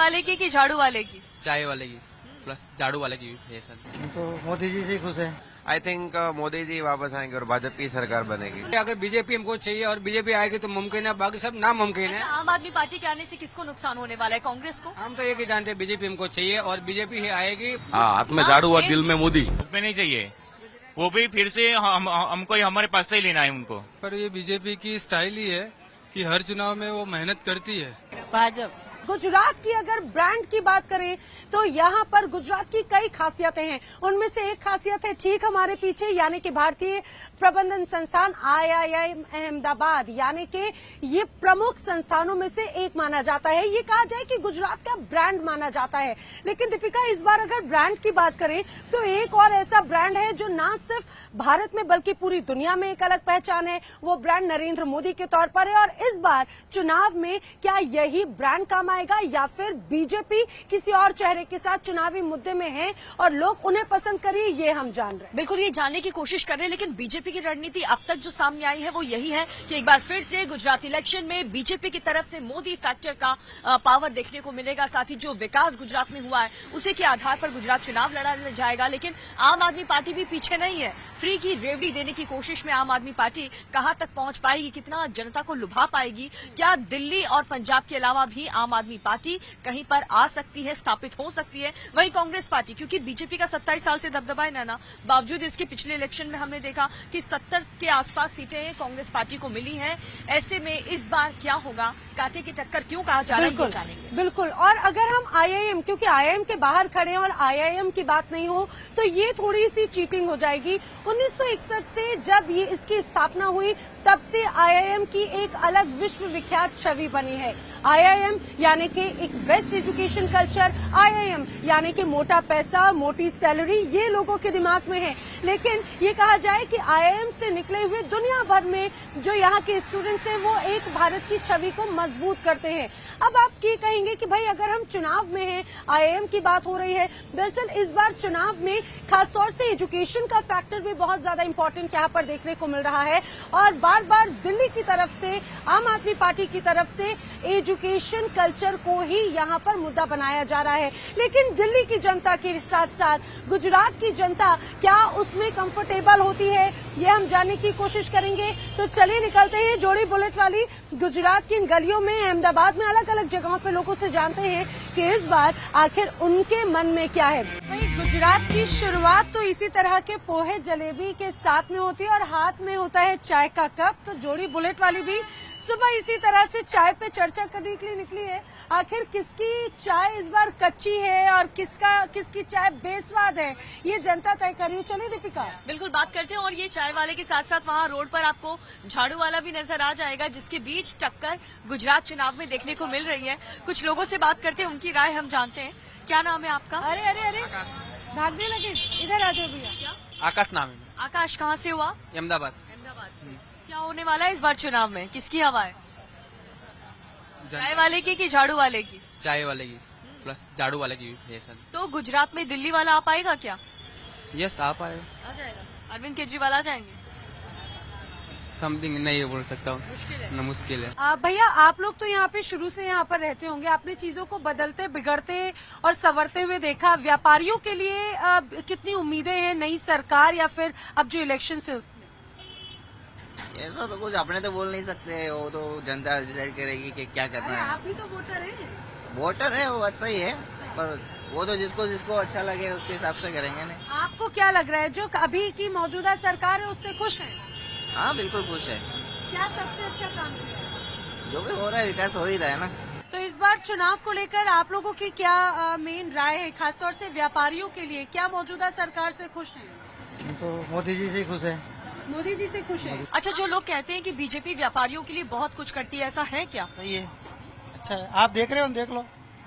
वाले की झाड़ू वाले की? चाय वाले की प्लस झाड़ू वाले की भी है सर। तो मोदी जी से खुश है। आई थिंक मोदी जी वापस आएंगे और भाजपा की सरकार बनेगी। अगर बीजेपी हमको चाहिए और बीजेपी आएगी तो मुमकिन है, बाकी सब नामुमकिन है। अच्छा, आम आदमी पार्टी के आने से किसको नुकसान होने वाला है, कांग्रेस को? हम तो एक ही जानते हैं, बीजेपी हमको चाहिए और बीजेपी ही आएगी। हाँ, हाथ में झाड़ू और दिल में मोदी। में नहीं चाहिए, वो भी फिर से हमको हमारे पास से ही लेना है उनको। पर ये बीजेपी की स्टाइल ही है कि हर चुनाव में वो मेहनत करती है। भाजपा। गुजरात की अगर ब्रांड की बात करें तो यहाँ पर गुजरात की कई खासियतें हैं। उनमें से एक खासियत है ठीक हमारे पीछे, यानी कि भारतीय प्रबंधन संस्थान IIM अहमदाबाद, यानी कि ये प्रमुख संस्थानों में से एक माना जाता है। ये कहा जाए कि गुजरात का ब्रांड माना जाता है। लेकिन दीपिका, इस बार अगर ब्रांड की बात करें तो एक और ऐसा ब्रांड है जो ना सिर्फ भारत में बल्कि पूरी दुनिया में एक अलग पहचान है। वो ब्रांड नरेंद्र मोदी के तौर पर है। और इस बार चुनाव में क्या यही ब्रांड काम आएगा या फिर बीजेपी किसी और चेहरे के साथ चुनावी मुद्दे में है और लोग उन्हें पसंद करें, ये हम जान रहे हैं। बिल्कुल ये जानने की कोशिश कर रहे हैं, लेकिन बीजेपी की रणनीति अब तक जो सामने आई है वो यही है कि एक बार फिर से गुजरात इलेक्शन में बीजेपी की तरफ से मोदी फैक्टर का पावर देखने को मिलेगा। साथ ही जो विकास गुजरात में हुआ है उसी के आधार पर गुजरात चुनाव लड़ा जाएगा। लेकिन आम आदमी पार्टी भी पीछे नहीं है। फ्री की रेवड़ी देने की कोशिश में आम आदमी पार्टी कहां तक पहुंच पाएगी, कितना जनता को लुभा पाएगी? क्या दिल्ली और पंजाब के अलावा भी आम आदमी पार्टी कहीं पर आ सकती है, स्थापित हो सकती है? वहीं कांग्रेस पार्टी, क्योंकि बीजेपी का 27 साल से दबदबा है ना, बावजूद इसके पिछले इलेक्शन में हमने देखा कि 70 के आसपास सीटें कांग्रेस पार्टी को मिली हैं। ऐसे में इस बार क्या होगा, कांटे की टक्कर क्यों कहा जा रहा है, ये जानेंगे। बिल्कुल। और अगर हम IIM, क्योंकि IIM के बाहर खड़े हैं और IIM की बात नहीं हो तो ये थोड़ी सी चीटिंग हो जाएगी। 1961 से जब ये इसकी स्थापना हुई तब से IIM की एक अलग विश्व विख्यात छवि बनी है। IIM यानी कि एक बेस्ट एजुकेशन कल्चर, IIM यानी कि मोटा पैसा, मोटी सैलरी, ये लोगों के दिमाग में है। लेकिन ये कहा जाए कि IIM से निकले हुए दुनिया भर में जो यहाँ के स्टूडेंट्स हैं वो एक भारत की छवि को मजबूत करते हैं। अब आप ये कहेंगे कि भाई अगर हम चुनाव में हैं, IIM की बात हो रही है। दरअसल इस बार चुनाव में खासतौर से एजुकेशन का फैक्टर भी बहुत ज्यादा इम्पोर्टेंट यहाँ पर देखने को मिल रहा है। और बार बार दिल्ली की तरफ से, आम आदमी पार्टी की तरफ से एजुकेशन कल्चर को ही यहाँ पर मुद्दा बनाया जा रहा है। लेकिन दिल्ली की जनता के साथ साथ गुजरात की जनता क्या उसमें कंफर्टेबल होती है, ये हम जानने की कोशिश करेंगे। तो चलिए निकलते हैं जोड़ी बुलेट वाली गुजरात की इन गलियों में, अहमदाबाद में अलग अलग जगहों पे लोगों से जानते हैं कि इस बार आखिर उनके मन में क्या है। भाई गुजरात की शुरुआत तो इसी तरह के पोहे जलेबी के साथ में होती है और हाथ में होता है चाय का कप। तो जोड़ी बुलेट वाली भी सुबह इसी तरह से चाय पे चर्चा करने के लिए निकली है। आखिर किसकी चाय इस बार कच्ची है और किसकी चाय बेस्वाद है, ये जनता तय कर रही है। चलिए दीपिका, बिल्कुल बात करते हैं। और ये चाय वाले के साथ साथ वहाँ रोड पर आपको झाड़ू वाला भी नजर आ जाएगा, जिसके बीच टक्कर गुजरात चुनाव में देखने को मिल रही है। कुछ लोगों से बात करते हैं, उनकी राय हम जानते हैं। क्या नाम है आपका? अरे अरे अरे भागने लगे, इधर आ जाओ भैया। आकाश नाम है। आकाश, कहाँ से हुआ? अहमदाबाद। क्या होने वाला है इस बार चुनाव में, किसकी हवा है? चाय वाले की झाड़ू वाले की? चाय वाले की प्लस झाड़ू वाले की भी है सर। तो गुजरात में दिल्ली वाला आ पाएगा क्या? यस, आ पाए। आ जाएगा। अरविंद केजरीवाल आ जाएंगे? समथिंग नहीं बोल सकता हूँ, मुश्किल है। भैया आप लोग तो यहाँ पे शुरू से यहाँ पर रहते होंगे, आपने चीजों को बदलते, बिगड़ते और संवरते हुए देखा। व्यापारियों के लिए कितनी उम्मीदें हैं नई सरकार या फिर अब जो इलेक्शन है उसमें? ऐसा तो कुछ अपने तो बोल नहीं सकते, वो तो जनता डिसाइड करेगी कि क्या करना है। आप भी तो वोटर हैं। वोटर है वो अच्छा ही है, पर वो तो जिसको अच्छा लगे उसके हिसाब से करेंगे ना। आपको क्या लग रहा है जो अभी की मौजूदा सरकार है उससे खुश है? हाँ बिल्कुल खुश है। क्या सबसे अच्छा काम किया? जो भी हो रहा है विकास हो ही रहा है ना। तो इस बार चुनाव को लेकर आप लोगों की क्या मेन राय है, खासतौर से व्यापारियों के लिए? क्या मौजूदा सरकार से खुश हैं? तो मोदी जी से खुश है। मोदी जी से खुश है। अच्छा, जो लोग कहते हैं कि बीजेपी व्यापारियों के लिए बहुत कुछ करती है, ऐसा है क्या? सही है, अच्छा है। आप देख रहे हो, देख लो।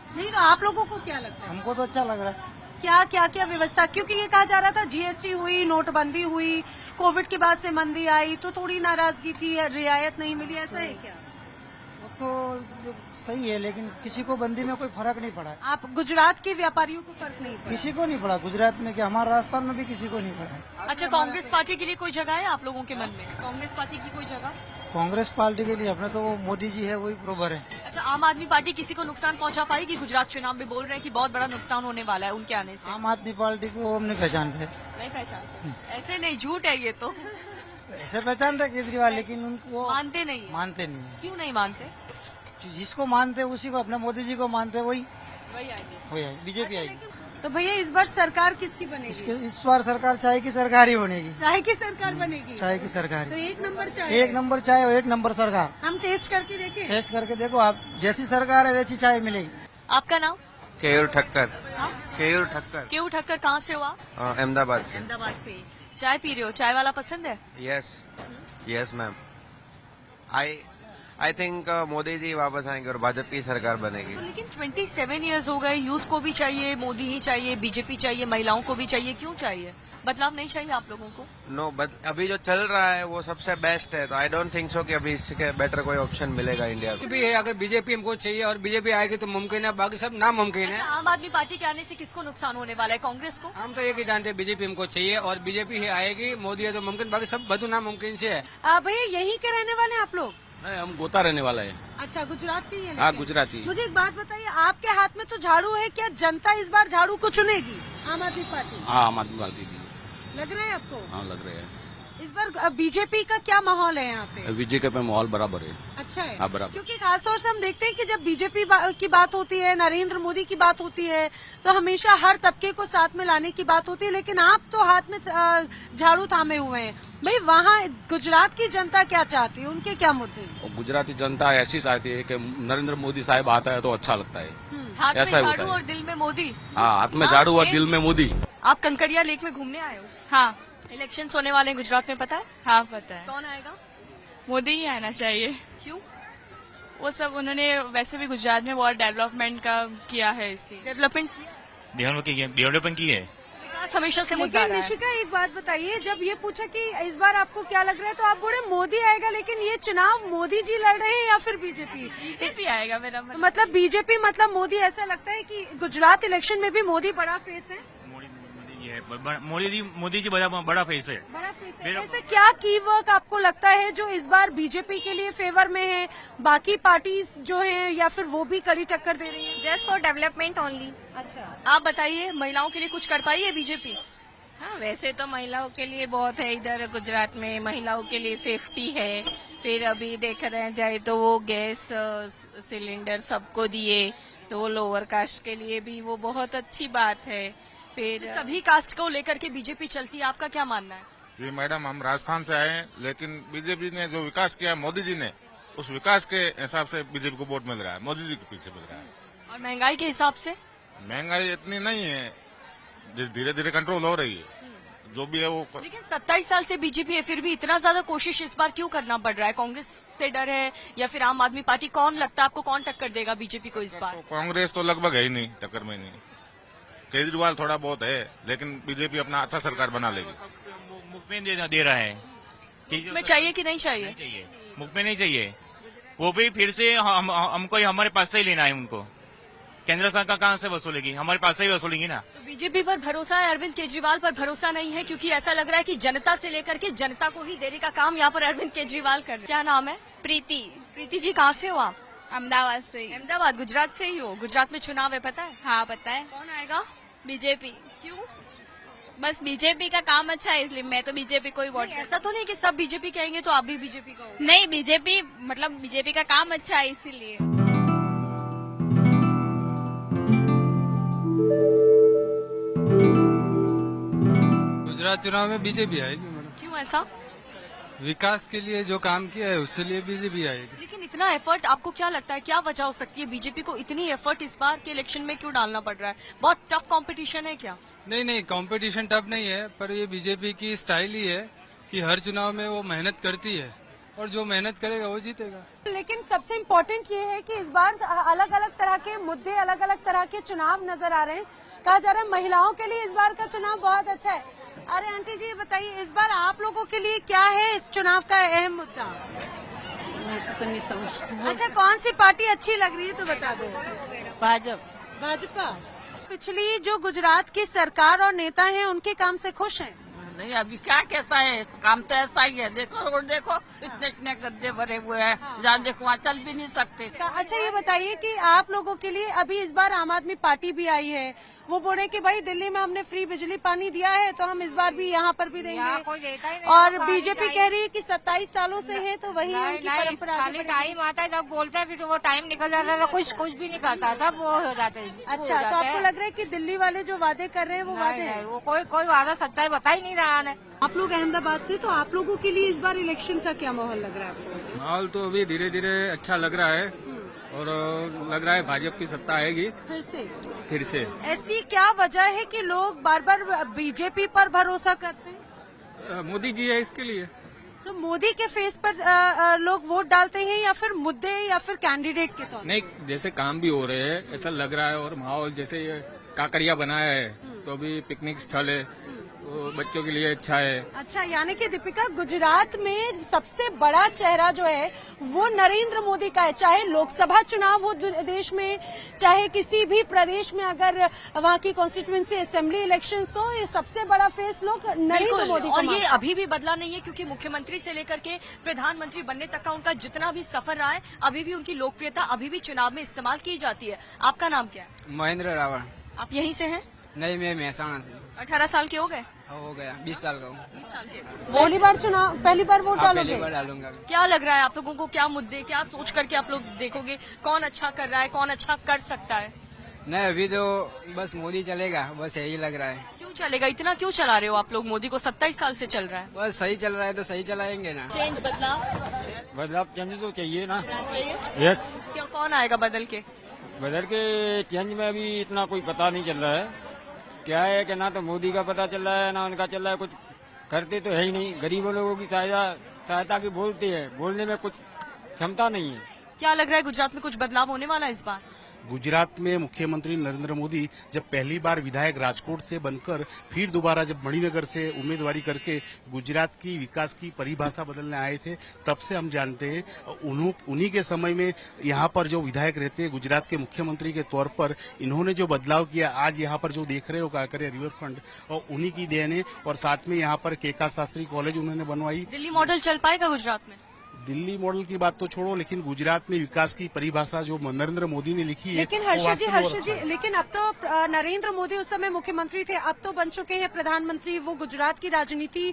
नहीं तो आप लोगों को क्या लगता है? हमको तो अच्छा लग रहा है। क्या व्यवस्था, क्योंकि ये कहा जा रहा था GST हुई, नोटबंदी हुई, कोविड के बाद से मंदी आई तो थोड़ी नाराजगी थी, रियायत नहीं मिली, ऐसा है क्या? वो तो सही है, लेकिन किसी को बंदी में कोई फर्क नहीं पड़ा। आप गुजरात के व्यापारियों को फर्क नहीं पड़ा? किसी को नहीं पड़ा गुजरात में, क्या हमारे राजस्थान में भी किसी को नहीं पड़ा। अच्छा, कांग्रेस पार्टी के लिए कोई जगह है आप लोगों के मन में? कांग्रेस पार्टी की कोई जगह? कांग्रेस पार्टी के लिए अपने तो वो मोदी जी है वही बरोबर है। अच्छा, आम आदमी पार्टी किसी को नुकसान पहुंचा पाएगी? गुजरात चुनाव में बोल रहे हैं कि बहुत बड़ा नुकसान होने वाला है उनके आने से। आम आदमी पार्टी को हम नहीं पहचानते। नहीं पहचानते? ऐसे नहीं, झूठ है ये तो। ऐसे पहचानते केजरीवाल, लेकिन उनको मानते नहीं है। मानते नहीं है। क्यों नहीं मानते? जिसको मानते उसी को, अपने मोदी जी को मानते वही वही आएगी। वही आएगी, बीजेपी आएगी। तो भैया इस बार सरकार किसकी बनेगी? इस बार सरकार चाय की सरकार ही बनेगी। चाय की सरकार बनेगी? चाय की सरकार तो ही। एक नंबर चाय, एक नंबर चाय और एक नंबर सरकार। हम टेस्ट करके देखें? टेस्ट करके देखो आप, जैसी सरकार है वैसी चाय मिलेगी। आपका नाम? केयूर ठक्कर। हाँ? केयूर ठक्कर, केयू ठक्कर। कहाँ से हुआ? अहमदाबाद से। अहमदाबाद से। चाय पी रहे हो? चाय वाला पसंद है? Yes yes ma'am. I think Modi ji वापस आएंगे और भाजपा की सरकार बनेगी। तो लेकिन 27 इयर्स हो गए, यूथ को भी चाहिए, मोदी ही चाहिए, बीजेपी चाहिए, महिलाओं को भी चाहिए। क्यों चाहिए? बदलाव नहीं चाहिए आप लोगों को? नो, बट अभी जो चल रहा है वो सबसे बेस्ट है, तो आई डोंट थिंक सो कि अभी इसके बेटर कोई ऑप्शन मिलेगा इंडिया को। भी है, अगर बीजेपी हमको चाहिए और बीजेपी आएगी तो मुमकिन है, बाकी सब नामुमकिन है। अच्छा, आम आदमी पार्टी के आने से किसको नुकसान होने वाला है? कांग्रेस को? हम तो एक ही जानते हैं, बीजेपी हमको चाहिए और बीजेपी ही आएगी। मोदी है तो मुमकिन, बाकी सब बधु नामुमकिन से है। भैया यहीं के रहने वाले हैं आप लोग? नहीं, हम गोता रहने वाला है। अच्छा, गुजरात के ही हैं? हाँ, गुजराती। मुझे एक बात बताइए, आपके हाथ में तो झाड़ू है, क्या जनता इस बार झाड़ू को चुनेगी? आम आदमी पार्टी? हाँ, आम आदमी पार्टी दी। लग रहा है आपको? हाँ, लग रहे हैं। इस बार बीजेपी का क्या माहौल है यहाँ पे? बीजेपी पे माहौल बराबर है। अच्छा है? हाँ, बराबर। क्योंकि खासतौर से हम देखते हैं कि जब बीजेपी की बात होती है, नरेंद्र मोदी की बात होती है, तो हमेशा हर तबके को साथ में लाने की बात होती है, लेकिन आप तो हाथ में झाड़ू थामे हुए हैं। भाई वहाँ गुजरात की जनता क्या चाहती है, उनके क्या मुद्दे हैं? और गुजराती जनता ऐसी चाहती है कि नरेंद्र मोदी साहब आता है तो अच्छा लगता है। हाथ में ऐसा ही होता झाड़ू है। और दिल में मोदी। हाँ, हाथ में झाड़ू और दिल में मोदी। आप कंकड़िया लेक में घूमने आए हो? हाँ इलेक्शन होने वाले हैं गुजरात में, पता है? हाँ पता है। कौन आएगा? मोदी ही आना चाहिए। क्यों? वो सब उन्होंने वैसे भी गुजरात में बहुत डेवलपमेंट का किया है, इसलिए। डेवलपमेंट डेवलपमेंट की है। विकास हमेशा से मुद्दा लेकिन रहा है। निशिका एक बात बताइए, जब ये पूछा कि इस बार आपको क्या लग रहा है, तो आप बोले मोदी आएगा, लेकिन ये चुनाव मोदी जी लड़ रहे हैं या फिर बीजेपी? बीजेपी आएगा मेरा मतलब बीजेपी, मतलब मोदी, ऐसा लगता है कि गुजरात इलेक्शन में भी मोदी बड़ा फेस है? मोदी जी बड़ा फेस है। बड़ा फेस है। ऐसा क्या की वर्क आपको लगता है जो इस बार बीजेपी के लिए फेवर में है, बाकी पार्टीज जो है या फिर वो भी कड़ी टक्कर दे रही है? Just for development only. अच्छा, आप बताइए, महिलाओं के लिए कुछ कर पाई है बीजेपी? हाँ वैसे तो महिलाओं के लिए बहुत है इधर गुजरात में, महिलाओं के लिए सेफ्टी है। फिर अभी देख रहे जाए तो वो गैस सिलेंडर सबको दिए, तो वो लोअर कास्ट के लिए भी वो बहुत अच्छी बात है। फिर सभी कास्ट को लेकर के बीजेपी चलती है, आपका क्या मानना है? जी मैडम, हम राजस्थान से आए हैं, लेकिन बीजेपी ने जो विकास किया मोदी जी ने, उस विकास के हिसाब से बीजेपी को वोट मिल रहा है, मोदी जी के पीछे मिल रहा है। और महंगाई के हिसाब से? महंगाई इतनी नहीं है, धीरे धीरे कंट्रोल हो रही है, जो भी है वो। लेकिन 27 साल से बीजेपी है, फिर भी इतना ज्यादा कोशिश इस बार क्यों करना पड़ रहा है? कांग्रेस से डर है या फिर आम आदमी पार्टी? कौन लगता है आपको, कौन टक्कर देगा बीजेपी को इस बार? कांग्रेस तो लगभग है ही नहीं, टक्कर में नहीं। केजरीवाल थोड़ा बहुत है, लेकिन बीजेपी अपना अच्छा सरकार बना लेगी। मुख में दे रहा है में चाहिए कि नहीं चाहिए? नहीं चाहिए, मुख में नहीं चाहिए। वो भी फिर से हमको हमारे पास से ही लेना है उनको। केंद्र सरकार कहाँ से वसूलेगी? हमारे पास से ही वसूलेगी ना। तो बीजेपी पर भरोसा है, अरविंद केजरीवाल पर भरोसा नहीं है? क्योंकि ऐसा लग रहा है कि जनता से लेकर के जनता को ही देने का काम यहाँ पर अरविंद केजरीवाल कर रहे हैं। क्या नाम है? प्रीति। प्रीति जी, कहाँ से हो आप? अहमदाबाद से। अहमदाबाद, गुजरात से ही हो? गुजरात में चुनाव है, पता है? हाँ पता है। कौन आएगा? बीजेपी। क्यों? बस बीजेपी का काम अच्छा है, इसलिए मैं तो बीजेपी को ही वोट। ऐसा तो नहीं कि सब बीजेपी कहेंगे तो आप भी बीजेपी का हो? नहीं, बीजेपी मतलब बीजेपी का काम अच्छा है, इसीलिए। गुजरात चुनाव में बीजेपी आएगी मैडम। क्यों ऐसा? विकास के लिए जो काम किया है उसके लिए बीजेपी आएगी। लेकिन इतना एफर्ट, आपको क्या लगता है क्या वजह हो सकती है बीजेपी को इतनी एफर्ट इस बार के इलेक्शन में क्यों डालना पड़ रहा है? बहुत टफ कंपटीशन है क्या? नहीं, कंपटीशन टफ नहीं है, पर ये बीजेपी की स्टाइल ही है कि हर चुनाव में वो मेहनत करती है और जो मेहनत करेगा वो जीतेगा। लेकिन सबसे इम्पोर्टेंट ये है कि इस बार अलग अलग तरह के मुद्दे, अलग अलग तरह के चुनाव नजर आ रहे हैं। कहा जा रहा है महिलाओं के लिए इस बार का चुनाव बहुत अच्छा है। अरे आंटी जी बताइए, इस बार आप लोगों के लिए क्या है इस चुनाव का अहम मुद्दा? तो नहीं समझ। अच्छा, कौन सी पार्टी अच्छी लग रही है तो बता दो। भाजपा। पिछली जो गुजरात की सरकार और नेता हैं उनके काम से खुश हैं? नहीं अभी क्या कैसा है, काम तो ऐसा ही है। देखो रोड देखो, इतने इतने गड्ढे भरे हुए हैं, जहाँ देखो वहाँ चल भी नहीं सकते। अच्छा ये बताइए कि आप लोगों के लिए अभी इस बार आम आदमी पार्टी भी आई है, वो बोल रहे कि भाई दिल्ली में हमने फ्री बिजली पानी दिया है तो हम इस बार भी यहाँ पर भी देंगे, और बीजेपी कह रही है कि 27 सालों से है तो वही उनकी परंपरा। खाली टाइम आता है जब बोलते हैं, फिर वो टाइम निकल जाता है तो कुछ भी नहीं करता, सब वो हो जाते हैं। अच्छा, तो आपको लग रहा है कि दिल्ली वाले जो वादे कर रहे हैं वो वादे हैं? वो कोई वादा सच्चाई बता ही नहीं रहा है। आप लोग अहमदाबाद से, तो आप लोगों के लिए इस बार इलेक्शन का क्या माहौल लग रहा है आपको? माहौल तो अभी धीरे धीरे अच्छा लग रहा है और लग रहा है भाजपा की सत्ता आएगी फिर से। ऐसी क्या वजह है कि लोग बार बार बीजेपी पर भरोसा करते हैं? मोदी जी है इसके लिए। तो मोदी के फेस पर लोग वोट डालते हैं या फिर मुद्दे या फिर कैंडिडेट के तौर? नहीं, जैसे काम भी हो रहे हैं ऐसा लग रहा है, और माहौल जैसे ये काकड़िया बनाया है तो अभी पिकनिक स्थल है, तो बच्चों के लिए अच्छा है। अच्छा, यानी कि दीपिका, गुजरात में सबसे बड़ा चेहरा जो है वो नरेंद्र मोदी का है। चाहे लोकसभा चुनाव हो देश में, चाहे किसी भी प्रदेश में अगर वहाँ की कॉन्स्टिट्यूएंसी असेंबली इलेक्शंस हो, ये सबसे बड़ा फेस लोग नरेंद्र मोदी को। और ये अभी भी बदला नहीं है, क्योंकि मुख्यमंत्री से लेकर के प्रधानमंत्री बनने तक का उनका जितना भी सफर रहा है, अभी भी उनकी लोकप्रियता अभी भी चुनाव में इस्तेमाल की जाती है। आपका नाम क्या है? महेंद्र रावण। आप यहीं से हैं? नहीं, मैं महसाणा से। 18 साल के हो गए? हो गया, 20 साल का हूँ। पहली बार वोट डालोगे? पहली बार डालूंगा। क्या लग रहा है आप लोगों को, क्या मुद्दे, क्या सोच करके आप लोग देखोगे कौन अच्छा कर रहा है, कौन अच्छा कर सकता है? नहीं, अभी तो बस मोदी चलेगा, बस यही लग रहा है। क्यों चलेगा? इतना क्यों चला रहे हो आप लोग? मोदी को 27 साल से चल रहा है। बस सही चल रहा है तो सही चलाएंगे ना। चेंज, बदलाव चेंज तो चाहिए ना। चाहिए? क्यों, कौन आएगा बदल के? बदल के चेंज में अभी इतना कोई पता नहीं चल रहा है। क्या है कि ना तो मोदी का पता चल रहा है ना उनका चल रहा है, कुछ करते तो है ही नहीं। गरीबों लोगों की सहायता की बोलते हैं, बोलने में कुछ क्षमता नहीं है। क्या लग रहा है गुजरात में कुछ बदलाव होने वाला है इस बार? गुजरात में मुख्यमंत्री नरेंद्र मोदी जब पहली बार विधायक राजकोट से बनकर फिर दोबारा जब मणिनगर से उम्मीदवारी करके गुजरात की विकास की परिभाषा बदलने आए थे, तब से हम जानते हैं उन्हीं के समय में यहाँ पर जो विधायक रहते हैं गुजरात के मुख्यमंत्री के तौर पर, इन्होंने जो बदलाव किया, आज यहाँ पर जो देख रहे हो काकरिया रिवर फ्रंट, और उन्हीं की देन है। और साथ में यहाँ पर केका शास्त्री कॉलेज उन्होंने बनवाई। दिल्ली मॉडल चल पाएगा गुजरात में? दिल्ली मॉडल की बात तो छोड़ो, लेकिन गुजरात में विकास की परिभाषा जो नरेंद्र मोदी ने लिखी है। लेकिन हर्षद जी, लेकिन अब तो नरेंद्र मोदी उस समय मुख्यमंत्री थे, अब तो बन चुके हैं प्रधानमंत्री। वो गुजरात की राजनीति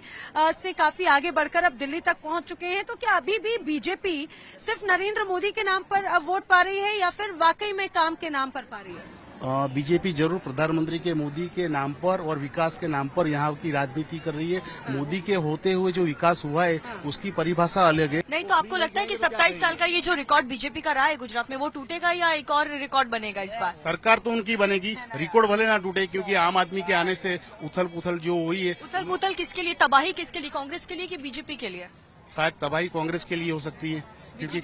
से काफी आगे बढ़कर अब दिल्ली तक पहुंच चुके हैं। तो क्या अभी भी बीजेपी सिर्फ नरेंद्र मोदी के नाम पर वोट पा रही है या फिर वाकई में काम के नाम पर पा रही है? बीजेपी जरूर प्रधानमंत्री के मोदी के नाम पर और विकास के नाम पर यहाँ की राजनीति कर रही है। मोदी के होते हुए जो विकास हुआ है उसकी परिभाषा अलग है। नहीं, तो आपको लगता है कि 27 साल का ये जो रिकॉर्ड बीजेपी का रहा है गुजरात में, वो टूटेगा या एक और रिकॉर्ड बनेगा इस बार? सरकार तो उनकी बनेगी, रिकॉर्ड भले ना टूटे, क्योंकि आम आदमी के आने से उथल पुथल जो हुई है। उथल पुथल किसके लिए? तबाही किसके लिए? कांग्रेस के लिए कि बीजेपी के लिए? शायद तबाही कांग्रेस के लिए हो सकती है, क्योंकि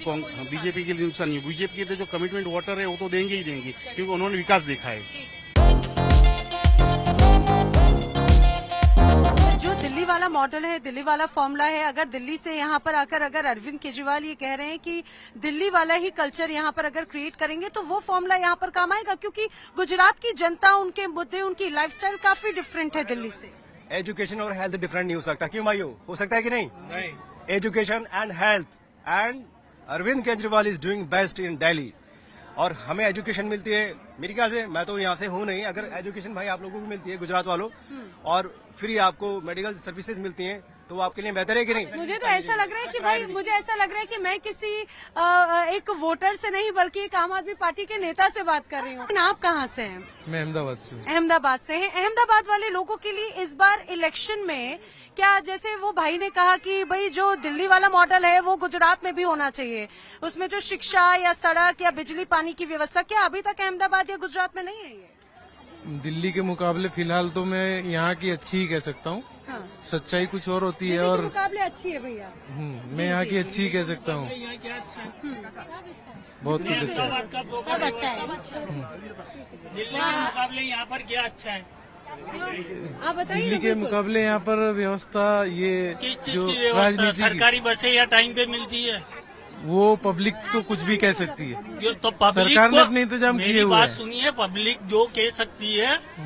बीजेपी के लिए नुकसान नहीं। बीजेपी के जो कमिटमेंट वोटर है वो तो देंगे ही देंगे, क्योंकि उन्होंने विकास देखा है। जो दिल्ली वाला मॉडल है, दिल्ली वाला फॉर्मूला है, अगर दिल्ली से यहाँ पर आकर अगर अरविंद केजरीवाल ये कह रहे हैं कि दिल्ली वाला ही कल्चर यहाँ पर अगर क्रिएट करेंगे तो वो फॉर्मूला यहाँ पर काम आएगा, क्योंकि गुजरात की जनता, उनके मुद्दे, उनकी लाइफस्टाइल काफी डिफरेंट है दिल्ली से। एजुकेशन और हेल्थ डिफरेंट नहीं हो सकता, क्यों भाइयों? हो सकता है कि नहीं? Education and health, and Arvind Kejriwal is doing best in Delhi. और हमें एजुकेशन मिलती है, मेरे ख्याल से, मैं तो यहाँ से हूँ नहीं, अगर एजुकेशन भाई आप लोगों को मिलती है गुजरात वालों, और फ्री आपको मेडिकल सर्विसेज मिलती हैं, तो वो आपके लिए बेहतर है कि नहीं? मुझे तो ऐसा लग रहा है कि भाई, मुझे ऐसा लग रहा है कि मैं किसी एक वोटर से नहीं बल्कि एक आम आदमी पार्टी के नेता से बात कर रही हूँ। आप कहाँ से हैं? मैं अहमदाबाद से हूँ। अहमदाबाद से हैं। अहमदाबाद वाले लोगों के लिए इस बार इलेक्शन में क्या, जैसे वो भाई ने कहा कि भाई जो दिल्ली वाला मॉडल है वो गुजरात में भी होना चाहिए, उसमें जो शिक्षा या सड़क या बिजली पानी की व्यवस्था, क्या अभी तक अहमदाबाद या गुजरात में नहीं है ये? दिल्ली के मुकाबले फिलहाल तो मैं यहाँ की अच्छी ही कह सकता हूँ। हाँ। सच्चाई कुछ और होती है, और मुकाबले अच्छी है भैया। मैं यहाँ की अच्छी ही कह सकता हूँ। बहुत कुछ अच्छा है, सब अच्छा है। दिल्ली के मुकाबले यहाँ पर क्या अच्छा है? आप बताइए। दिल्ली के मुकाबले यहाँ पर व्यवस्था, ये किस चीज जो की व्यवस्था? राजनीति, सरकारी बसें या टाइम पे मिलती है? वो पब्लिक तो कुछ भी कह सकती है। तो पब्लिक सरकार ने अपने इंतजाम किए हुए बात हैं। सुनिए, पब्लिक जो कह सकती है